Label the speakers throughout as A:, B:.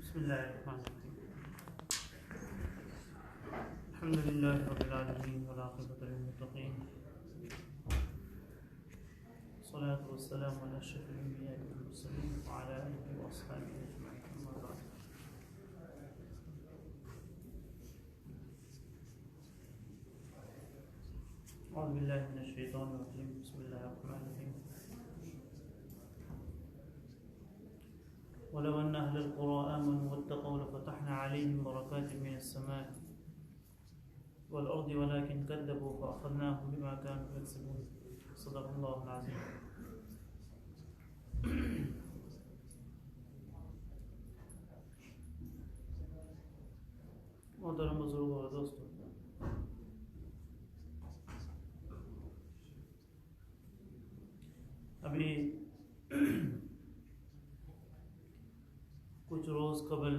A: بسم الله الرحمن الرحيم. الحمد لله رب العالمين والعاقبة للمتقين، والصلاة والسلام على أشرف الأنبياء والمرسلين وعلى آله وأصحابه أجمعين، أما بعد. أعوذ بالله من الشيطان الرجيم. بسم الله الرحمن الرحيم. ولو أن أهل القرى آمنوا واتقوا لفتحنا عليهم بركات من السماء والأرض ولكن كذبوا فأخذناهم بما كانوا يكسبون. صدق الله العظيم. محترم بزرگوں اور دوستوں، ابھی کچھ روز قبل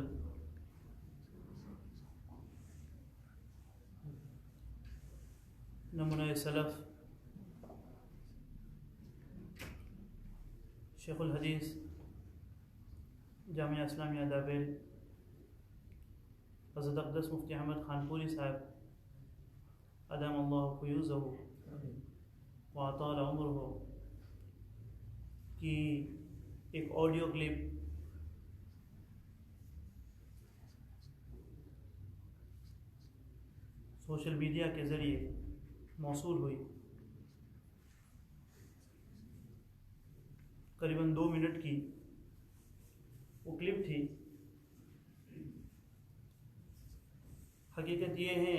A: نمونہ سلف شیخ الحدیث جامعہ اسلامیہ دابیل حضرت اقدس مفتی احمد خان پوری صاحب ادام اللہ فیوزہ وأطال عمرہ کی ایک آڈیو کلپ سوشل میڈیا کے ذریعے موصول ہوئی. قریباً 2 منٹ کی وہ کلپ تھی. حقیقت یہ ہے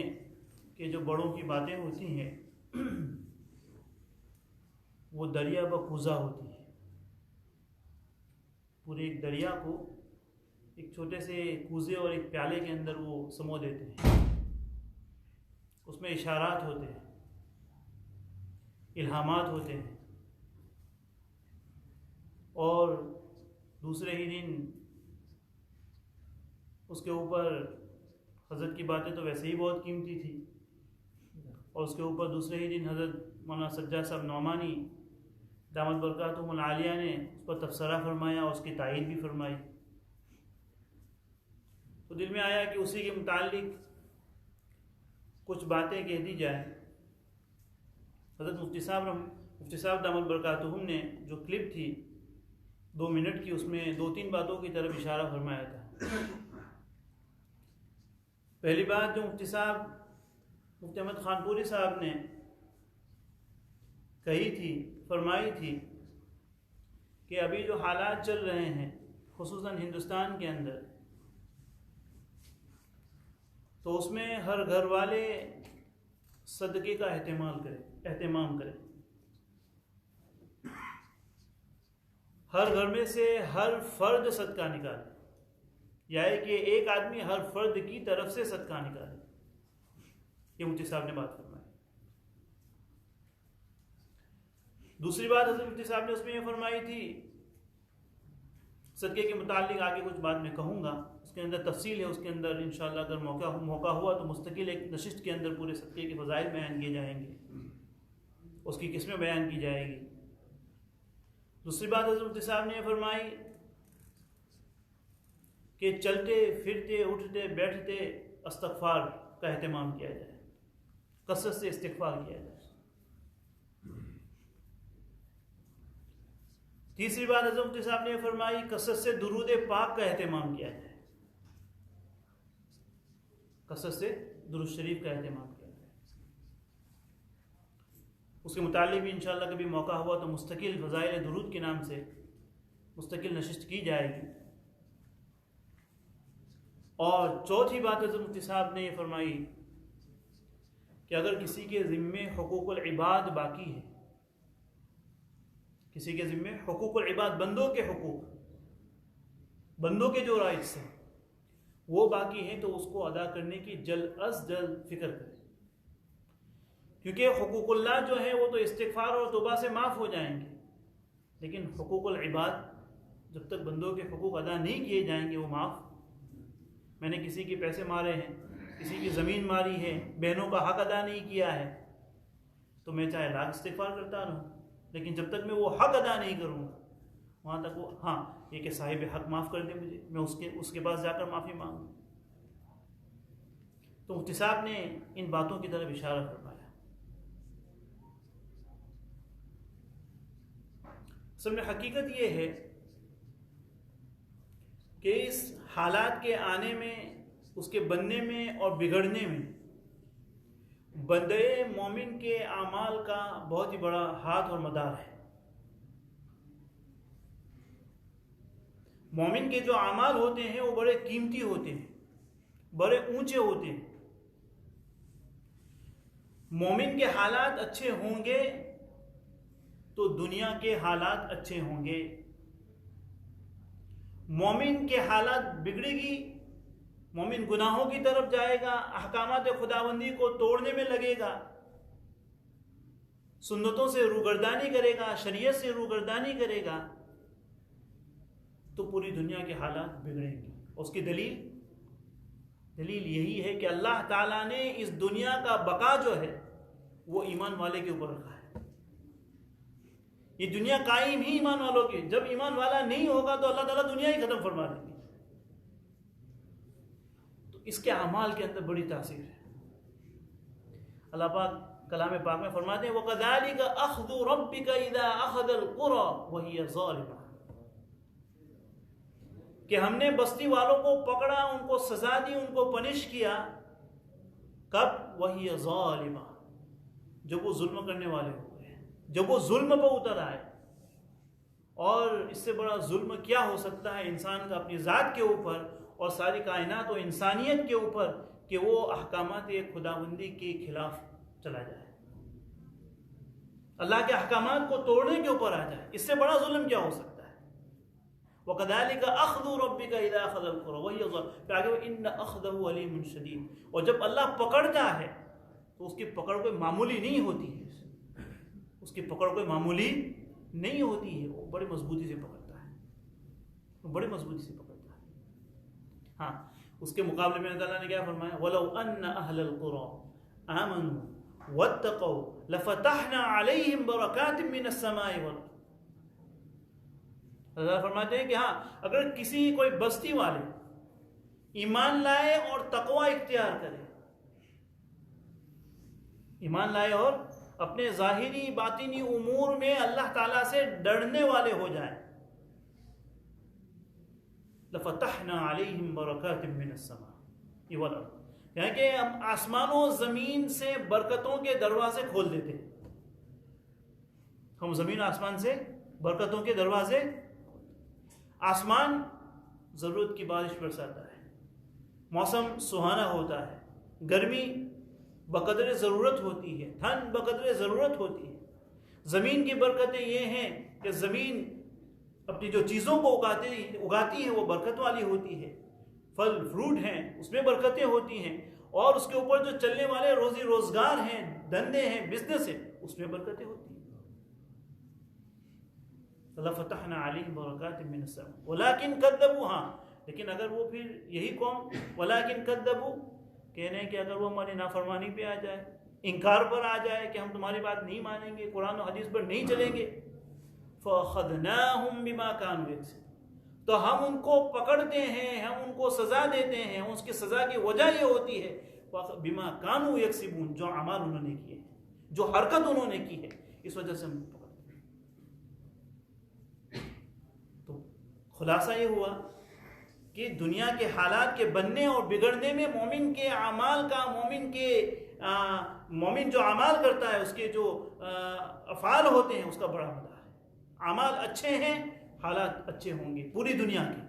A: کہ جو بڑوں کی باتیں ہوتی ہیں وہ دریا بکوزہ ہوتی ہے. پورے ایک دریا کو ایک چھوٹے سے کوزے اور ایک پیالے کے اندر وہ سمو دیتے ہیں. اس میں اشارات ہوتے ہیں، الہامات ہوتے ہیں، اور دوسرے ہی دن اس کے اوپر حضرت کی باتیں تو ویسے ہی بہت قیمتی تھی، اور اس کے اوپر دوسرے ہی دن حضرت مولانا سجاد صاحب نعمانی دامت برکاتہم العالیہ نے اس پر تبصرہ فرمایا اور اس کی تائید بھی فرمائی. تو دل میں آیا کہ اسی کے متعلق کچھ باتیں کہہ دی جائیں. حضرت مفتی صاحب دامت برکاتہم نے جو کلپ تھی 2 منٹ کی، اس میں 2-3 باتوں کی طرف اشارہ فرمایا تھا. پہلی بات جو مفتی احمد خان پوری صاحب نے کہی تھی، فرمائی تھی کہ ابھی جو حالات چل رہے ہیں خصوصاً ہندوستان کے اندر، تو اس میں ہر گھر والے صدقے کا اہتمام کریں. ہر گھر میں سے ہر فرد صدقہ نکالے، یعنی کہ ایک آدمی ہر فرد کی طرف سے صدقہ نکالے. یہ مفتی صاحب نے بات فرمائی. دوسری بات حضرت مفتی صاحب نے اس میں یہ فرمائی تھی، صدقے کے متعلق آگے کچھ بات میں کہوں گا، اس کے اندر تفصیل ہے. اس کے اندر انشاءاللہ اگر موقع ہوا تو مستقل ایک نشست کے اندر پورے صدقے کے فضائل بیان کیے جائیں گے، اس کی قسمیں بیان کی جائے گی. دوسری بات حضرت مفتی صاحب نے یہ فرمائی کہ چلتے پھرتے اٹھتے بیٹھتے استغفار کا اہتمام کیا جائے، کثرت سے استغفار کیا جائے. تیسری بات حضرت مفتی صاحب نے یہ فرمائی کثرت سے درود پاک کا اہتمام کیا جائے، کثرت سے درود شریف کا اہتمام کیا جائے. اس کے متعلق بھی انشاءاللہ کبھی موقع ہوا تو مستقل فضائل درود کے نام سے مستقل نشست کی جائے گی. اور چوتھی بات حضرت مفتی صاحب نے یہ فرمائی کہ اگر کسی کے ذمے حقوق العباد باقی ہے، کسی کے ذمے حقوق العباد، بندوں کے حقوق، بندوں کے جو رائٹس ہیں وہ باقی ہیں، تو اس کو ادا کرنے کی جلد از جلد فکر کریں. کیونکہ حقوق اللہ جو ہیں وہ تو استغفار اور توبہ سے معاف ہو جائیں گے، لیکن حقوق العباد جب تک بندوں کے حقوق ادا نہیں کیے جائیں گے وہ معاف. میں نے کسی کے پیسے مارے ہیں، کسی کی زمین ماری ہے، بہنوں کا حق ادا نہیں کیا ہے، تو میں چاہے لاکھ استغفار کرتا رہوں، لیکن جب تک میں وہ حق ادا نہیں کروں گا وہاں تک وہ ہاں یہ کہ صاحب حق معاف کر دے مجھے، میں اس کے پاس جا کر معافی مانگوں. تو مفتی صاحب نے ان باتوں کی طرف اشارہ فرمایا. اصل میں حقیقت یہ ہے کہ اس حالات کے آنے میں، اس کے بننے میں اور بگڑنے میں بندے مومن کے اعمال کا بہت ہی بڑا ہاتھ اور مدار ہے. مومن کے جو اعمال ہوتے ہیں وہ بڑے قیمتی ہوتے ہیں، بڑے اونچے ہوتے ہیں. مومن کے حالات اچھے ہوں گے تو دنیا کے حالات اچھے ہوں گے. مومن کے حالات بگڑے گی، مومن گناہوں کی طرف جائے گا، احکامات خداوندی کو توڑنے میں لگے گا، سنتوں سے روگردانی کرے گا، شریعت سے روگردانی کرے گا، تو پوری دنیا کے حالات بگڑیں گے. اس کی دلیل یہی ہے کہ اللہ تعالیٰ نے اس دنیا کا بقا جو ہے وہ ایمان والے کے اوپر رکھا ہے. یہ دنیا قائم ہی ایمان والوں کی. جب ایمان والا نہیں ہوگا تو اللہ تعالیٰ دنیا ہی ختم فرما دیں گے. تو اس کے اعمال کے اندر بڑی تاثیر ہے. اللہ پاک کلام پاک میں فرماتے ہیں وَكَذَلِكَ أَخْذُ رَبِّكَ إِذَا أَخَذَ الْقُرَى وَهِيَ ظَالِمَةٌ، کہ ہم نے بستی والوں کو پکڑا، ان کو سزا دی، ان کو پنش کیا. کب؟ وَهِيَ ظَالِمَةٌ، جب وہ ظلم کرنے والے ہو گئے، جب وہ ظلم پہ اتر آئے. اور اس سے بڑا ظلم کیا ہو سکتا ہے انسان کا اپنی ذات کے اوپر اور ساری کائنات و انسانیت کے اوپر، کہ وہ احکامات خداوندی کے خلاف چلا جائے، اللہ کے احکامات کو توڑنے کے اوپر آ جائے. اس سے بڑا ظلم کیا ہو سکتا ہے؟ وَكَذَلِكَ أَخْذُ رَبِّكَ إِذَا أَخَذَ الْقُرَى وَهِيَ ظَالِمَةٌ، پھر آگے إِنَّ أَخْذَهُ أَلِيمٌ شَدِيدٌ. اور جب اللہ پکڑتا ہے تو اس کی پکڑ کوئی معمولی نہیں ہوتی ہے. اس کی پکڑ کوئی معمولی نہیں ہوتی ہے. وہ بڑی مضبوطی سے پکڑتا ہے، وہ بڑی مضبوطی سے پکڑتا ہے. ہاں اس کے مقابلے میں اللہ تعالیٰ نے کیا فرمایا؟ وَلَوْ أَنَّ أَهْلَ الْقُرَى آمَنُوا وَاتَّقَوْا لَفَتَحْنَا عَلَيْهِمْ بَرَكَاتٍ مِّنَ السَّمَاءِ وَالْأَرْضِ. اللہ فرماتے ہیں کہ ہاں اگر کسی کوئی بستی والے ایمان لائے اور تقوی اختیار کرے، ایمان لائے اور اپنے ظاہری باطنی امور میں اللہ تعالیٰ سے ڈرنے والے ہو جائیں، لَفَتَحْنَا عَلَيْهِمْ بَرَكَاتٍ مِّنَ السَّمَاءِ وَالْأَرْضِ، یعنی کہ ہم آسمان و زمین سے برکتوں کے دروازے کھول دیتے ہیں. ہم زمین و آسمان سے برکتوں کے دروازے. آسمان ضرورت کی بارش برساتا ہے، موسم سہانا ہوتا ہے، گرمی بقدر ضرورت ہوتی ہے، ٹھنڈ بقدر ضرورت ہوتی ہے. زمین کی برکتیں یہ ہیں کہ زمین اپنی جو چیزوں کو اگاتی ہے وہ برکت والی ہوتی ہے. پھل فروٹ ہیں اس میں برکتیں ہوتی ہیں، اور اس کے اوپر جو چلنے والے روزی روزگار ہیں، دھندے ہیں، بزنس ہیں، اس میں برکتیں ہوتی ہیں. لَفَتَحْنَا عَلَيْهِمْ بَرَكَاتٍ مِّنَ السَّمَاءِ وَلَٰكِن كَذَّبُوا. ہاں لیکن اگر وہ پھر یہی قوم وَلَٰكِن كَذَّبُوا کہنے کہ اگر وہ ہماری نافرمانی پہ آ جائے، انکار پر آ جائے کہ ہم تمہاری بات نہیں مانیں گے، قرآن و حدیث پر نہیں چلیں گے، فَأَخَذْنَاهُمْ بِمَا كَانُوا يَكْسِبُونَ، تو ہم ان کو پکڑتے ہیں، ہم ان کو سزا دیتے ہیں. اس کی سزا کی وجہ یہ ہوتی ہے بِمَا كَانُوا يَكْسِبُونَ، جو اعمال انہوں نے کیے ہیں، جو حرکت انہوں نے کی ہے، اس وجہ سے ہم پکڑتے ہیں. تو خلاصہ یہ ہوا کہ دنیا کے حالات کے بننے اور بگڑنے میں مومن کے اعمال کا، مومن جو اعمال کرتا ہے اس کے جو افعال ہوتے ہیں اس کا بڑا مدار ہے. اعمال اچھے ہیں، حالات اچھے ہوں گے پوری دنیا کے.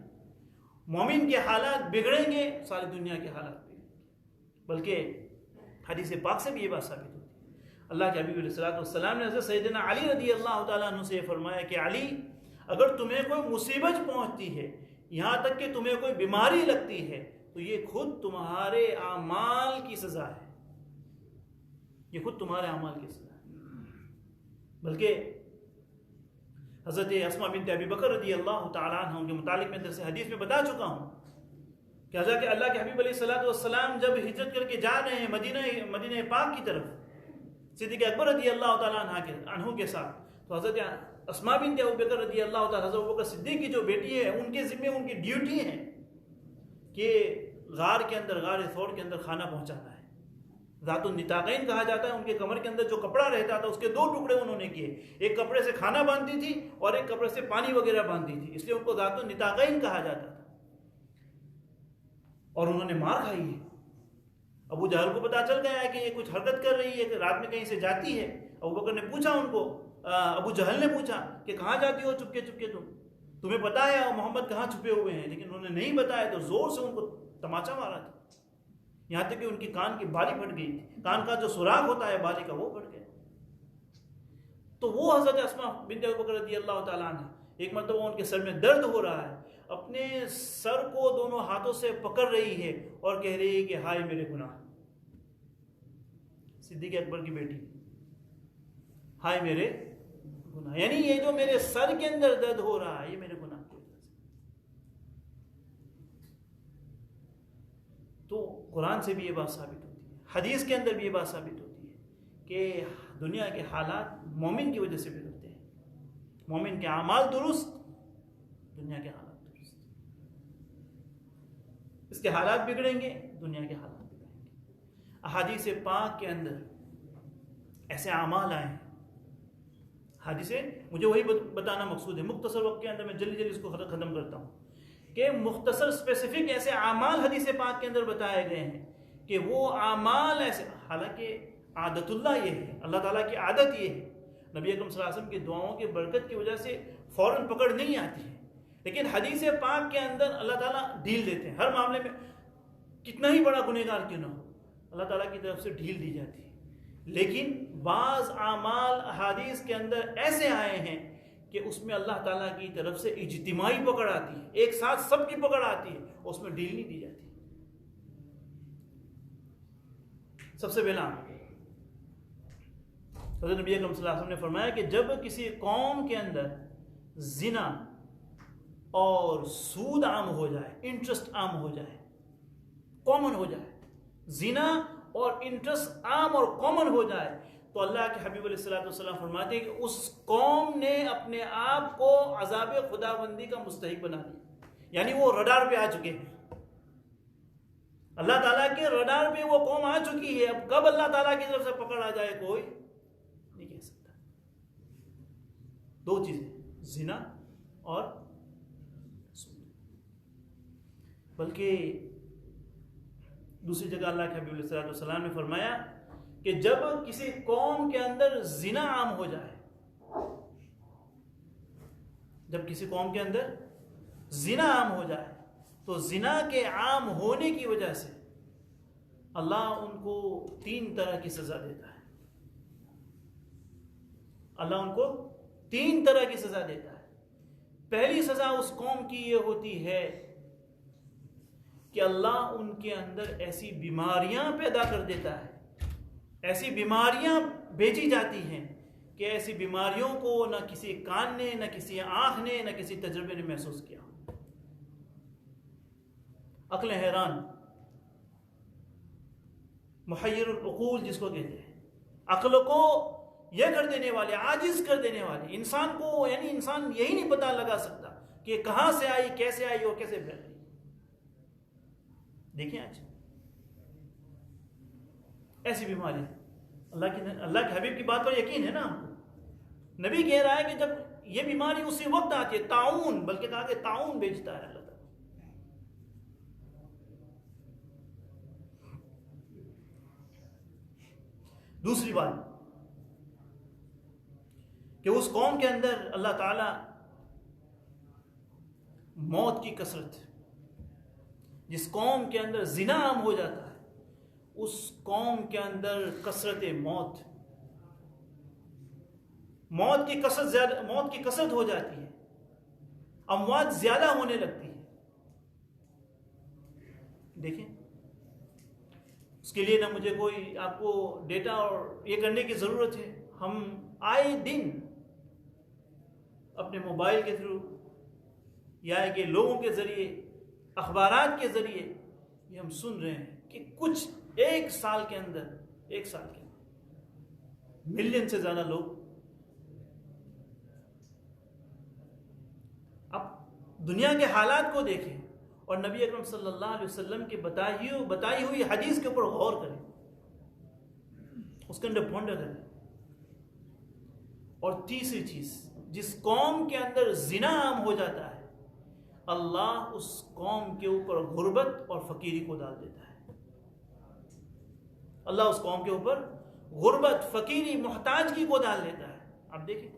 A: مومن کے حالات بگڑیں گے، ساری دنیا کے حالات بگڑیں گے. بلکہ حدیث پاک سے بھی یہ بات ثابت ہوتی ہے. اللہ کے حبیب علیہ الصلوۃ والسلام نے حضرت سیدنا علی رضی اللہ تعالیٰ عنہ سے فرمایا کہ علی، اگر تمہیں کوئی مصیبت پہنچتی ہے، یہاں تک کہ تمہیں کوئی بیماری لگتی ہے، تو یہ خود تمہارے اعمال کی سزا ہے. یہ خود تمہارے اعمال کی سزا ہے. بلکہ حضرت اسماء بنت ابی بکر رضی اللہ تعالیٰ عنہ کے متعلق میں درس حدیث میں بتا چکا ہوں کہ حضرت اللہ کے حبیب علیہ الصلوۃ والسلام جب ہجرت کر کے جا رہے ہیں مدینہ پاک کی طرف صدیق اکبر رضی اللہ تعالیٰ عنہ کے ساتھ، تو حضرت اسماء بنت ابو بکر رضی اللہ تعالیٰ حضرت ابو بکر صدیق کی جو بیٹی ہے ان کے ذمہ ان کی ڈیوٹی ہے کہ غار کے اندر، غار ثور کے اندر کھانا پہنچانا ہے. ذات النطاقین کہا جاتا ہے. ان کے کمر کے اندر جو کپڑا رہتا تھا اس کے 2 ٹکڑے انہوں نے کیے، ایک کپڑے سے کھانا باندھتی تھی اور ایک کپڑے سے پانی وغیرہ باندھتی تھی، اس لیے ان کو ذات النطاقین کہا جاتا تھا. اور انہوں نے مار کھائی ہے. ابو جہل کو پتا چل گیا ہے کہ یہ کچھ حرکت کر رہی ہے، کہ رات میں کہیں سے جاتی ہے. ابو بکر نے پوچھا ان کو، ابو جہل نے پوچھا کہ کہاں جاتی ہو چپکے چپکے تمہیں پتا ہے محمد کہاں چھپے ہوئے ہیں؟ لیکن انہوں نے نہیں بتایا تو زور سے ان کو تماچا مارا تھا، یہاں تک کہ ان کی کان کی بالی پھٹ گئی تھی. کان کا جو سوراخ ہوتا ہے بالی کا وہ پھٹ گیا. تو وہ حضرت اسماء بنت ابو بکر رضی اللہ تعالیٰ عنہ، ایک مرتبہ ان کے سر میں درد ہو رہا ہے، اپنے سر کو دونوں ہاتھوں سے پکڑ رہی ہے اور کہہ رہی ہے کہ ہائے میرے گناہ. صدیق اکبر کی بیٹی، ہائے میرے گناہ، یعنی یہ جو میرے سر کے اندر درد ہو رہا ہے یہ میرے گناہ کی وجہ سے. تو قرآن سے بھی یہ بات ثابت ہوتی ہے، حدیث کے اندر بھی یہ بات ثابت ہوتی ہے کہ دنیا کے حالات مومن کی وجہ سے بگڑتے ہیں. مومن کے اعمال درست، دنیا کے حالات درست. اس کے حالات بگڑیں گے، دنیا کے حالات بگڑیں گے. احادیث پاک کے اندر ایسے اعمال آئے ہیں. حدیثیں، مجھے وہی بتانا مقصود ہے، مختصر وقت کے اندر میں جلدی اس کو ختم کرتا ہوں کہ مختصر اسپیسیفک ایسے اعمال حدیث پاک کے اندر بتائے گئے ہیں کہ وہ اعمال ایسے، حالانکہ عادت اللہ یہ ہے، اللہ تعالیٰ کی عادت یہ ہے، نبی اکرم صلی اللہ علیہ وسلم کی دعاؤں کی برکت کی وجہ سے فوراً پکڑ نہیں آتی ہے، لیکن حدیث پاک کے اندر اللہ تعالیٰ ڈھیل دیتے ہیں. ہر معاملے میں کتنا ہی بڑا گنہگار کیوں نہ ہو، اللہ تعالیٰ کی طرف سے ڈھیل دی جاتی ہے. لیکن بعض اعمال احادیث کے اندر ایسے آئے ہیں کہ اس میں اللہ تعالیٰ کی طرف سے اجتماعی پکڑ آتی ہے، ایک ساتھ سب کی پکڑ آتی ہے، اس میں ڈھیل نہیں دی جاتی. سب سے پہلا حضرت نبی اکرم صلی اللہ علیہ وسلم نے فرمایا کہ جب کسی قوم کے اندر زنا اور سود عام ہو جائے، انٹرسٹ عام ہو جائے، کامن ہو جائے، زنا اور انٹرسٹ عام اور کامن ہو جائے، تو اللہ کے حبیب علیہ الصلوۃ والسلام فرماتے ہیں کہ اس قوم نے اپنے آپ کو عذاب خداوندی کا مستحق بنا دیا. یعنی وہ رڈار پہ آ چکے ہیں، اللہ تعالیٰ کے رڈار پہ وہ قوم آ چکی ہے. اب کب اللہ تعالیٰ کی طرف سے پکڑ آ جائے کوئی نہیں کہہ سکتا. 2 چیزیں، زنا اور سود. بلکہ دوسری جگہ اللہ کے حبیب علیہ الصلوۃ والسلام نے فرمایا کہ جب کسی قوم کے اندر زنا عام ہو جائے، جب کسی قوم کے اندر زنا عام ہو جائے تو زنا کے عام ہونے کی وجہ سے اللہ ان کو 3 طرح کی سزا دیتا ہے. اللہ ان کو 3 طرح کی سزا دیتا ہے. پہلی سزا اس قوم کی یہ ہوتی ہے کہ اللہ ان کے اندر ایسی بیماریاں پیدا کر دیتا ہے، ایسی بیماریاں بھیجی جاتی ہیں کہ ایسی بیماریوں کو نہ کسی کان نے، نہ کسی آنکھ نے، نہ کسی تجربے نے محسوس کیا. عقل حیران، محیر العقول جس کو کہتے ہیں، عقل کو یہ کر دینے والے، عاجز کر دینے والے. انسان کو، یعنی انسان یہی نہیں پتہ لگا سکتا کہ کہاں سے آئی، کیسے آئی اور کیسے پھیل گئی. دیکھیں آج ایسی بیماری، اللہ کے حبیب کی بات پر یقین ہے نا. نبی کہہ رہا ہے کہ جب یہ بیماری اسی وقت آتی ہے، طاعون، بلکہ کہا کہ طاعون بھیجتا ہے اللہ تعالیٰ. دوسری بات کہ اس قوم کے اندر اللہ تعالیٰ موت کی کثرت، جس قوم کے اندر زنا عام ہو جاتا ہے اس قوم کے اندر کثرت موت، موت کی کثرت ہو جاتی ہے، اموات زیادہ ہونے لگتی ہے. دیکھیں اس کے لیے نہ مجھے کوئی آپ کو ڈیٹا اور یہ کرنے کی ضرورت ہے. ہم آئے دن اپنے موبائل کے تھرو یا کہ لوگوں کے ذریعے، اخبارات کے ذریعے یہ ہم سن رہے ہیں کہ کچھ ایک سال کے اندر ملین سے زیادہ لوگ دنیا کے حالات کو دیکھیں اور نبی اکرم صلی اللہ علیہ وسلم کی بتائی ہوئی حدیث کے اوپر غور کریں، اس کے اندر پونڈر کریں۔ اور تیسری چیز، جس قوم کے اندر زنا عام ہو جاتا ہے، اللہ اس قوم کے اوپر غربت اور فقیری کو ڈال دیتا ہے۔ اللہ اس قوم کے اوپر غربت، فقیری، محتاجگی کو ڈال دیتا ہے۔ آپ دیکھیں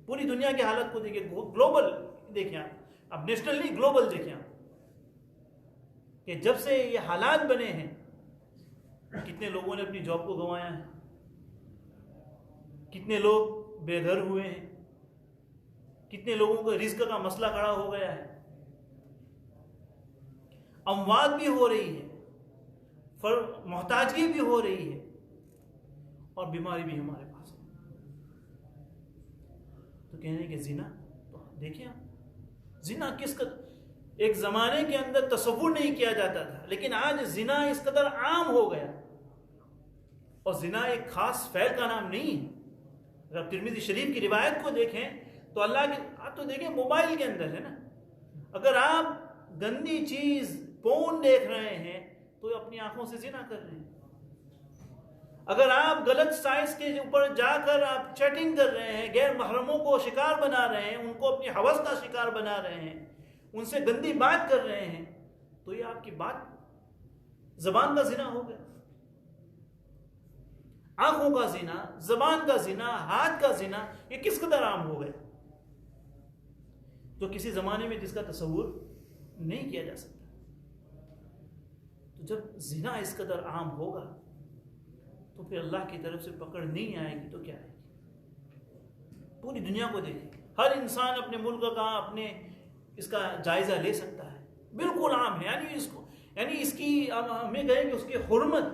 A: پوری دنیا کی حالت کو دیکھیں، گلوبل دیکھیں، اب نیشنل نہیں گلوبل دیکھیں آپ، کہ جب سے یہ حالات بنے ہیں کتنے لوگوں نے اپنی جاب کو گنوایا ہے، کتنے لوگ بے گھر ہوئے ہیں، کتنے لوگوں کا رزق کا مسئلہ کھڑا ہو گیا ہے، اموات بھی ہو رہی ہے، محتاجگی بھی ہو رہی ہے، اور بیماری بھی ہمارے پاس ہے۔ تو کہنے کہ زنا، تو دیکھیں آپ زنا کس قدر ایک زمانے کے اندر تصور نہیں کیا جاتا تھا، لیکن آج زنا اس قدر عام ہو گیا۔ اور زنا ایک خاص فعل کا نام نہیں ہے۔ اگر آپ ترمذی شریف کی روایت کو دیکھیں تو اللہ کی، آپ تو دیکھیں موبائل کے اندر ہے نا، اگر آپ گندی چیز پون دیکھ رہے ہیں تو اپنی آنکھوں سے زنا کر رہے ہیں۔ اگر آپ غلط سائز کے اوپر جا کر آپ چیٹنگ کر رہے ہیں، غیر محرموں کو شکار بنا رہے ہیں، ان کو اپنی ہوس کا شکار بنا رہے ہیں، ان سے گندی بات کر رہے ہیں، تو یہ آپ کی بات زبان کا زنا ہو گیا۔ آنکھوں کا زنا، زبان کا زنا، ہاتھ کا زنا، یہ کس قدر عام ہو گیا، جو کسی زمانے میں جس کا تصور نہیں کیا جا سکتا۔ تو جب زنا اس قدر عام ہوگا تو پھر اللہ کی طرف سے پکڑ نہیں آئے گی تو کیا آئے گی؟ پوری دنیا کو دیکھیں، ہر انسان اپنے ملک کا، اپنے اس کا جائزہ لے سکتا ہے، بالکل عام ہے۔ یعنی اس کی ہمیں کہیں کہ اس کی حرمت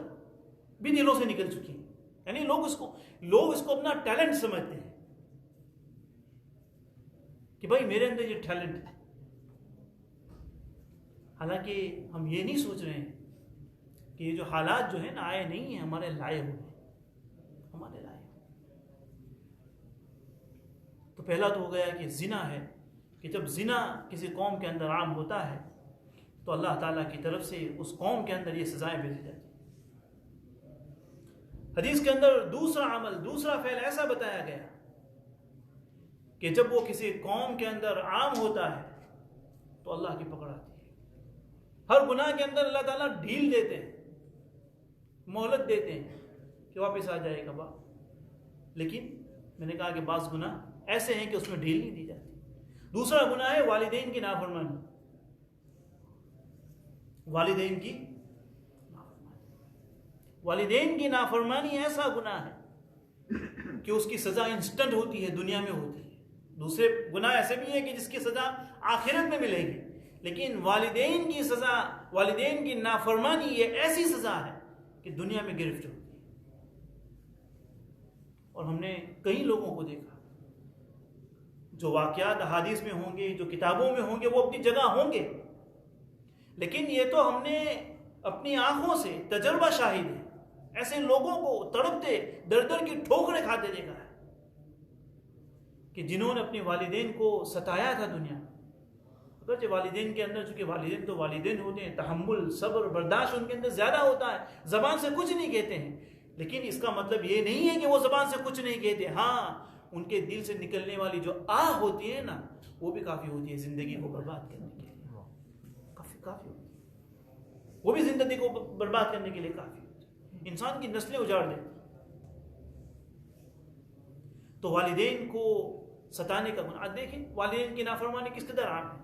A: بھی دلوں سے نکل چکی ہے، یعنی لوگ اس کو اپنا ٹیلنٹ سمجھتے ہیں کہ بھائی میرے اندر یہ ٹیلنٹ ہے، حالانکہ ہم یہ نہیں سوچ رہے ہیں کہ یہ جو حالات جو ہیں نا آئے نہیں ہیں، ہمارے لائے ہوئے ہیں، ہمارے لائے ہوئے۔ تو پہلا تو ہو گیا کہ زنا ہے، کہ جب زنا کسی قوم کے اندر عام ہوتا ہے تو اللہ تعالیٰ کی طرف سے اس قوم کے اندر یہ سزائیں بھیجی جاتی ہیں۔ حدیث کے اندر دوسرا عمل، دوسرا فعل ایسا بتایا گیا کہ جب وہ کسی قوم کے اندر عام ہوتا ہے تو اللہ کی پکڑ آتی ہے۔ ہر گناہ کے اندر اللہ تعالیٰ ڈھیل دیتے ہیں، مہلت دیتے ہیں کہ واپس آ جائے گا۔ لیکن میں نے کہا کہ بعض گناہ ایسے ہیں کہ اس میں ڈھیل نہیں دی جاتی۔ دوسرا گناہ ہے والدین کی نافرمانی۔ والدین کی نافرمانی ایسا گناہ ہے کہ اس کی سزا انسٹنٹ ہوتی ہے، دنیا میں ہوتی ہے۔ دوسرے گناہ ایسے بھی ہیں کہ جس کی سزا آخرت میں ملے گی، لیکن والدین کی سزا، والدین کی نافرمانی یہ ایسی سزا ہے کہ دنیا میں گرفت ہوتی ہے۔ اور ہم نے کئی لوگوں کو دیکھا، جو واقعات احادیث میں ہوں گے، جو کتابوں میں ہوں گے، وہ اپنی جگہ ہوں گے، لیکن یہ تو ہم نے اپنی آنکھوں سے تجربہ شاہد ہے، ایسے لوگوں کو تڑپتے در در کی ٹھوکریں کھاتے دیکھا ہے کہ جنہوں نے اپنے والدین کو ستایا تھا دنیا میں۔ اگرچہ والدین کے اندر، چونکہ والدین تو والدین ہوتے ہیں، تحمل، صبر، برداشت ان کے اندر زیادہ ہوتا ہے، زبان سے کچھ نہیں کہتے ہیں، لیکن اس کا مطلب یہ نہیں ہے کہ وہ زبان سے کچھ نہیں کہتے۔ ہاں، ان کے دل سے نکلنے والی جو آہ ہوتی ہے نا، وہ بھی کافی ہوتی ہے زندگی کو برباد کرنے کے لیے، کافی ہوتی ہے، وہ بھی زندگی کو برباد کرنے کے لیے کافی ہوتی ہے، انسان کی نسلیں اجاڑ دیتی۔ تو والدین کو ستانے کا گناہ دیکھیں، والدین کی نافرمانی کس قدر عام ہے۔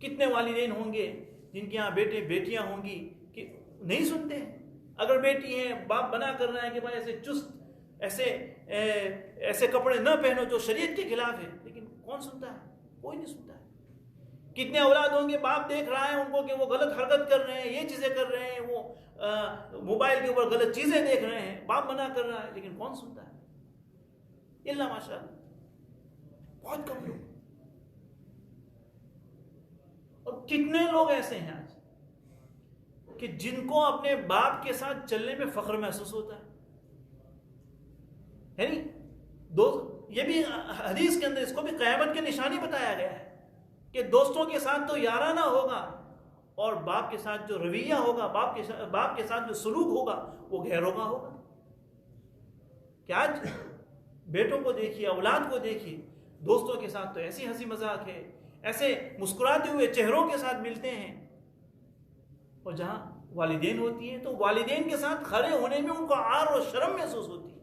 A: کتنے والدین ہوں گے جن کے یہاں بیٹے بیٹیاں ہوں گی کہ نہیں سنتے ہیں، اگر بیٹی ہیں باپ بنا کر رہا ہے کہ بھائی ایسے چست، ایسے کپڑے نہ پہنو جو شریعت کے خلاف ہے، لیکن کون سنتا ہے؟ کوئی نہیں سنتا ہے۔ کتنے اولاد ہوں گے باپ دیکھ رہا ہے ان کو کہ وہ غلط حرکت کر رہے ہیں، یہ چیزیں کر رہے ہیں، وہ موبائل کے اوپر غلط چیزیں دیکھ رہے ہیں، باپ منع کر رہا ہے، لیکن کون سنتا ہے؟ اللہ ماشاءاللہ، بہت کم لوگ۔ اور کتنے لوگ ایسے ہیں آج کہ جن کو اپنے باپ کے ساتھ چلنے میں فخر محسوس ہوتا ہے، یعنی یہ بھی حدیث کے اندر اس کو بھی قیامت کی نشانی بتایا گیا ہے کہ دوستوں کے ساتھ تو یارانہ ہوگا اور باپ کے ساتھ جو رویہ ہوگا، باپ کے ساتھ جو سلوک ہوگا وہ غیروں کا ہوگا. کہ آج بیٹوں کو دیکھیے، اولاد کو دیکھیے، دوستوں کے ساتھ تو ایسی ہنسی مذاق ہے، ایسے مسکراتے ہوئے چہروں کے ساتھ ملتے ہیں، اور جہاں والدین ہوتی ہیں تو والدین کے ساتھ کھڑے ہونے میں ان کو عار اور شرم محسوس ہوتی ہے.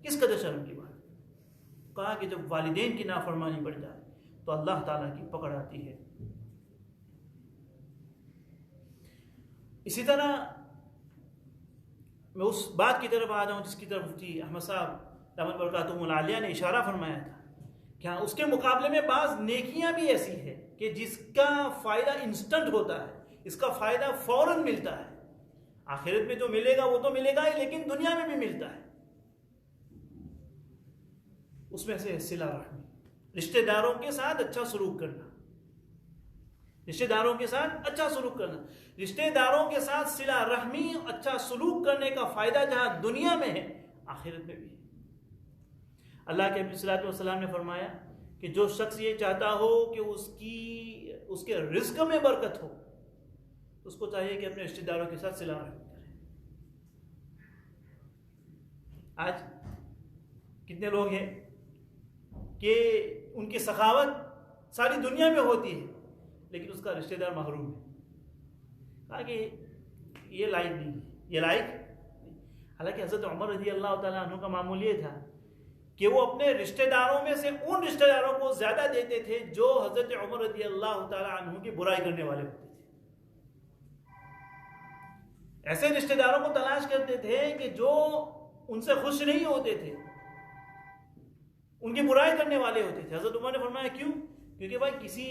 A: کس قدر شرم کی بات. کہا کہ جب والدین کی نافرمانی بڑھ جائے تو اللہ تعالیٰ کی پکڑ آتی ہے. اسی طرح میں اس بات کی طرف آ جاؤں جس کی طرف مفتی احمد صاحب دامت برکاتہم العالیہ نے اشارہ فرمایا تھا کہ ہاں اس کے مقابلے میں بعض نیکیاں بھی ایسی ہے کہ جس کا فائدہ انسٹنٹ ہوتا ہے، اس کا فائدہ فوراً ملتا ہے. آخرت میں جو ملے گا وہ تو ملے گا ہی، لیکن دنیا میں بھی ملتا ہے. اس میں سے صلہ رحمی، رشتہ داروں کے ساتھ اچھا سلوک کرنا، رشتہ داروں کے ساتھ اچھا سلوک کرنا. رشتہ داروں کے ساتھ صلہ رحمی، اچھا سلوک کرنے کا فائدہ جہاں دنیا میں ہے آخرت میں بھی ہے. اللہ کے نبی صلی اللہ علیہ وسلم نے فرمایا کہ جو شخص یہ چاہتا ہو کہ اس کے رزق میں برکت ہو تو اس کو چاہیے کہ اپنے رشتہ داروں کے ساتھ صلہ رحمی کرے. آج کتنے لوگ ہیں کہ ان کی سخاوت ساری دنیا میں ہوتی ہے لیکن اس کا رشتہ دار محروم ہے. کہا کہ یہ لائق نہیں، یہ لائق نہیں. حالانکہ حضرت عمر رضی اللہ تعالیٰ عنہ کا معمول یہ تھا کہ وہ اپنے رشتہ داروں میں سے ان رشتہ داروں کو زیادہ دیتے تھے جو حضرت عمر رضی اللہ تعالیٰ عنہ کی برائی کرنے والے ہوتے تھے. ایسے رشتہ داروں کو تلاش کرتے تھے کہ جو ان سے خوش نہیں ہوتے تھے، ان کی برائی کرنے والے ہوتے تھے. حضرت عمر نے فرمایا کیوں؟ کیونکہ بھائی کسی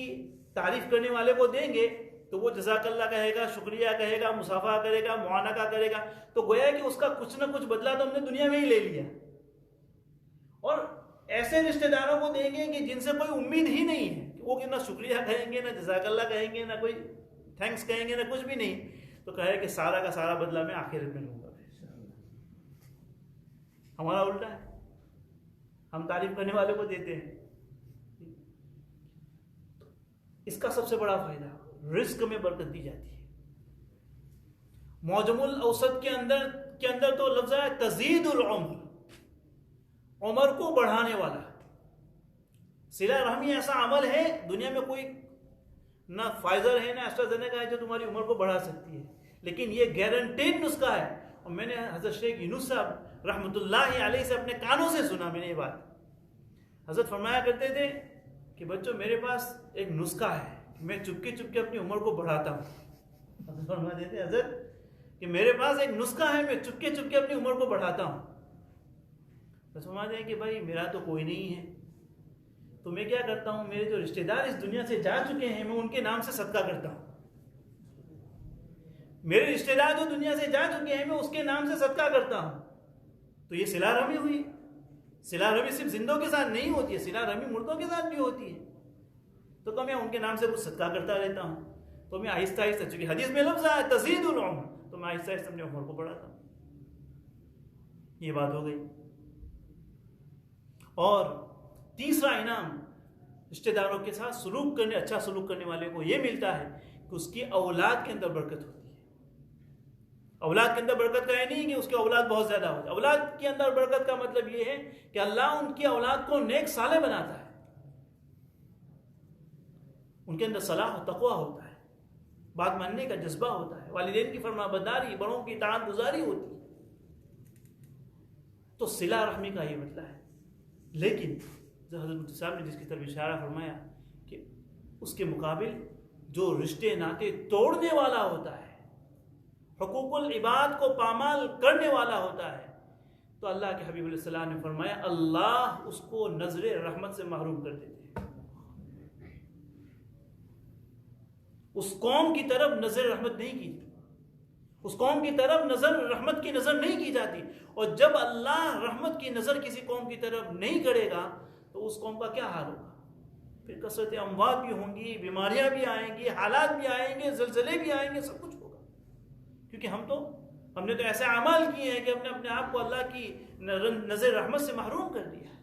A: تعریف کرنے والے کو دیں گے تو وہ جزاک اللہ کہے گا، شکریہ کہے گا، مصافحہ کرے گا، معانقہ کرے گا، تو گویا کہ اس کا کچھ نہ کچھ بدلہ تو ہم نے دنیا میں ہی لے لیا. اور ایسے رشتہ داروں کو دیں گے کہ جن سے کوئی امید ہی نہیں ہے، وہ کہ نہ شکریہ کہیں گے، نہ جزاک اللہ کہیں گے، نہ کوئی تھینکس کہیں گے، نہ کچھ بھی نہیں، تو کہے کہ سارا کا سارا بدلہ میں آخرت میں لوں گا. ہمارا الٹا ہے، ہم تعریف کرنے والے کو دیتے ہیں. اس کا سب سے بڑا فائدہ رزق میں برکت دی جاتی ہے. معجم الاوسط کے اندر تو لفظ ہے تزید العمر، عمر کو بڑھانے والا. صلہ رحمی ایسا عمل ہے دنیا میں کوئی نہ فائزر ہے نہ ایسٹرازینیکا ہے جو تمہاری عمر کو بڑھا سکتی ہے، لیکن یہ گارنٹیڈ نسخہ ہے. اور میں نے حضرت شیخ یونس صاحب رحمۃ اللہ علیہ سے اپنے کانوں سے سنا. میں نے یہ بات حضرت فرمایا کرتے تھے کہ بچوں میرے پاس ایک نسخہ ہے، میں چپکے چپکے اپنی عمر کو بڑھاتا ہوں. حضرت فرماتے تھے حضرت کہ میرے پاس ایک نسخہ ہے، میں چپکے چپکے اپنی عمر کو بڑھاتا ہوں. حضرت فرماتے ہیں کہ بھائی میرا تو کوئی نہیں ہے، تو میں کیا کرتا ہوں، میرے جو رشتہ دار اس دنیا سے جا چکے ہیں میں ان کے نام سے صدقہ کرتا ہوں. میرے رشتہ دار جو دنیا سے جا چکے ہیں میں اس کے نام سے صدقہ کرتا ہوں. تو یہ صلہ رحمی ہوئی. صلہ رحمی صرف زندوں کے ساتھ نہیں ہوتی ہے، صلہ رحمی مردوں کے ساتھ بھی ہوتی ہے. تو میں ان کے نام سے کچھ صدقہ کرتا رہتا ہوں. تو میں آہستہ آہستہ، چونکہ حدیث میں لفظ ہے تزید العمر، تو میں آہستہ آہستہ اپنی عمر کو بڑھاتا ہوں. یہ بات ہو گئی. اور تیسرا انعام رشتہ داروں کے ساتھ اچھا سلوک کرنے والے کو یہ ملتا ہے کہ اس کی اولاد کے اندر برکت ہوتی ہے. اولاد کے اندر برکت کا یہ نہیں کہ اس کی اولاد بہت زیادہ ہو جائے. اولاد کے اندر برکت کا مطلب یہ ہے کہ اللہ ان کی اولاد کو نیک صالح بناتا ہے، ان کے اندر صلاح و تقویٰ ہوتا ہے، بات ماننے کا جذبہ ہوتا ہے، والدین کی فرما برداری، بڑوں کی اطاعت گزاری ہوتی ہے. تو صلہ رحمی کا یہ مطلب ہے. لیکن حضرت صاحب نے جس کی طرف اشارہ فرمایا کہ اس کے مقابل جو رشتے ناطے توڑنے والا ہوتا ہے، حقوق العباد کو پامال کرنے والا ہوتا ہے، تو اللہ کے حبیب علیہ السلام نے فرمایا اللہ اس کو نظر رحمت سے محروم کر دیتے ہیں. اس قوم کی طرف نظر رحمت نہیں کی جاتی، اس قوم کی طرف نظر رحمت کی نظر نہیں کی جاتی. اور جب اللہ رحمت کی نظر کسی قوم کی طرف نہیں کرے گا تو اس قوم کا کیا حال ہوگا؟ پھر کثرت اموات بھی ہوں گی، بیماریاں بھی آئیں گی، حالات بھی آئیں گے، زلزلے بھی آئیں گے، سب کچھ ہوگا. کیونکہ ہم نے تو ایسے اعمال کیے ہیں کہ اپنے آپ کو اللہ کی نظر رحمت سے محروم کر دیا ہے.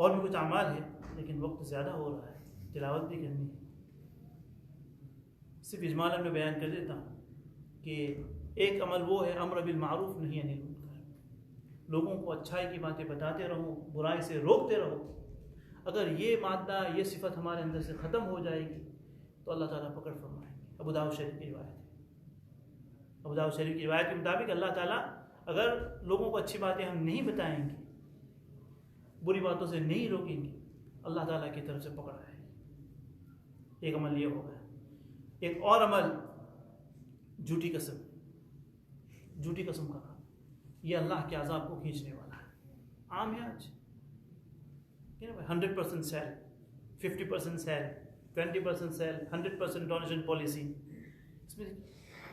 A: اور بھی کچھ اعمال ہے لیکن وقت زیادہ ہو رہا ہے، تلاوت بھی کرنی ہے. صرف اجمالاً میں بیان کر دیتا ہوں کہ ایک عمل وہ ہے امر بالمعروف نہی عن المنکر، لوگوں کو اچھائی کی باتیں بتاتے رہو، برائی سے روکتے رہو. اگر یہ مادہ، یہ صفت ہمارے اندر سے ختم ہو جائے گی تو اللہ تعالیٰ پکڑ فرمائیں گے. ابو داؤد شریف کی روایت ہے. ابو داؤد شریف کی روایت کے مطابق اللہ تعالیٰ اگر لوگوں کو اچھی باتیں ہم نہیں بتائیں گے، بری باتوں سے نہیں روکیں گے، اللہ تعالیٰ کی طرف سے پکڑ آئے گی. ایک عمل یہ ہو گیا. ایک اور عمل جھوٹی قسم، جھوٹی قسم کا کام، یہ اللہ کے عذاب کو کھینچنے والا ہے. عام ہے آج 100% sale, 50% sale, 20% sale, 100% donation policy. اس میں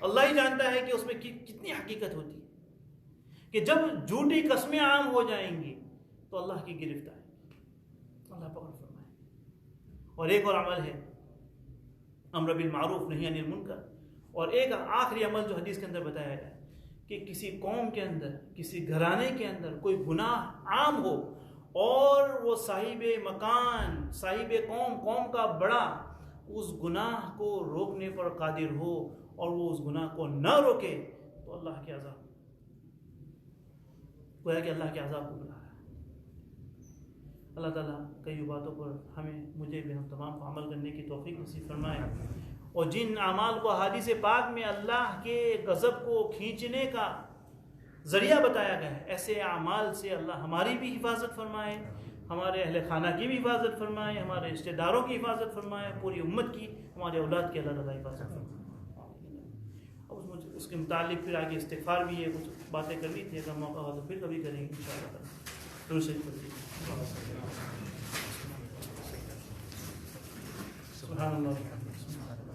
A: اللہ ہی جانتا ہے کہ اس میں کتنی حقیقت ہوتی ہے کہ جب جھوٹی قسمیں عام ہو جائیں گی تو اللہ کی گرفت آئے گی، اللہ پکڑ فرمائے. اور ایک اور عمل ہے امر بالمعروف نہی عن المنکر. اور ایک آخری عمل جو حدیث کے اندر بتایا گیا ہے کہ کسی قوم کے اندر، کسی گھرانے کے اندر کوئی گناہ عام ہو اور وہ صاحب مکان، صاحب قوم کا بڑا اس گناہ کو روکنے پر قادر ہو اور وہ اس گناہ کو نہ روکے تو اللہ کے عذاب، گویا کہ اللہ کے عذاب کو بلا رہا ہے. اللہ تعالیٰ کئی باتوں پر ہمیں، مجھے بھی، ہم تمام کو عمل کرنے کی توفیق نصیب فرمائے. اور جن اعمال کو حدیث پاک میں اللہ کے غضب کو کھینچنے کا ذریعہ بتایا گیا ہے، ایسے اعمال سے اللہ ہماری بھی حفاظت فرمائے، ہمارے اہل خانہ کی بھی حفاظت فرمائے، ہمارے رشتہ داروں کی حفاظت فرمائے، پوری امت کی، ہمارے اولاد کی اللہ تعالیٰ حفاظت فرمائے. اور اس کے متعلق پھر آگے استغفار بھی ہے، کچھ باتیں کرنی تھی، اگر موقع ہو تو پھر کبھی کریں گے انشاءاللہ. درود شریف پڑھیے. سبحان اللہ.